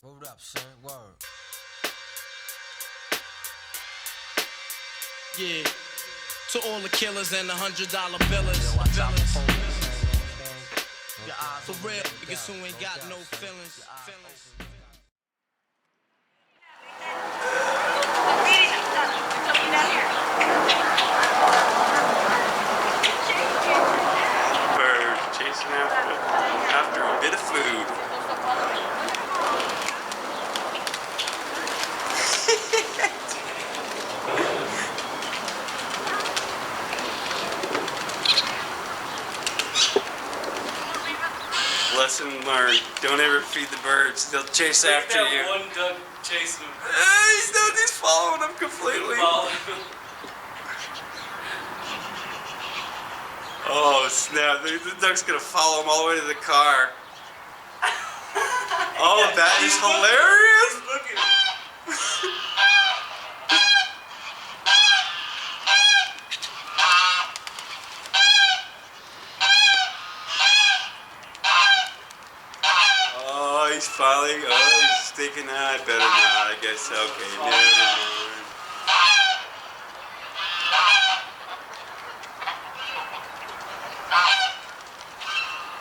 Word up, son, word. Yeah, to all the killers and the $100 billers. For real, niggas who ain't got no feelings. Bird chasing after a bit of food. Lesson learned. Don't ever feed the birds. They'll chase after you. One duck chasing him. He's following them completely. Oh snap, the duck's gonna follow him all the way to the car. Oh, that is hilarious! Look at it. Oh, he's finally, he's thinking, I better not, I guess, okay, never mind.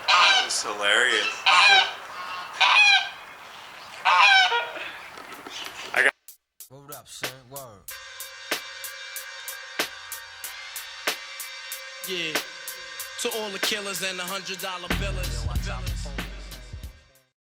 That was hilarious. Word up, son, word. Yeah, to all the killers and the $100 billers.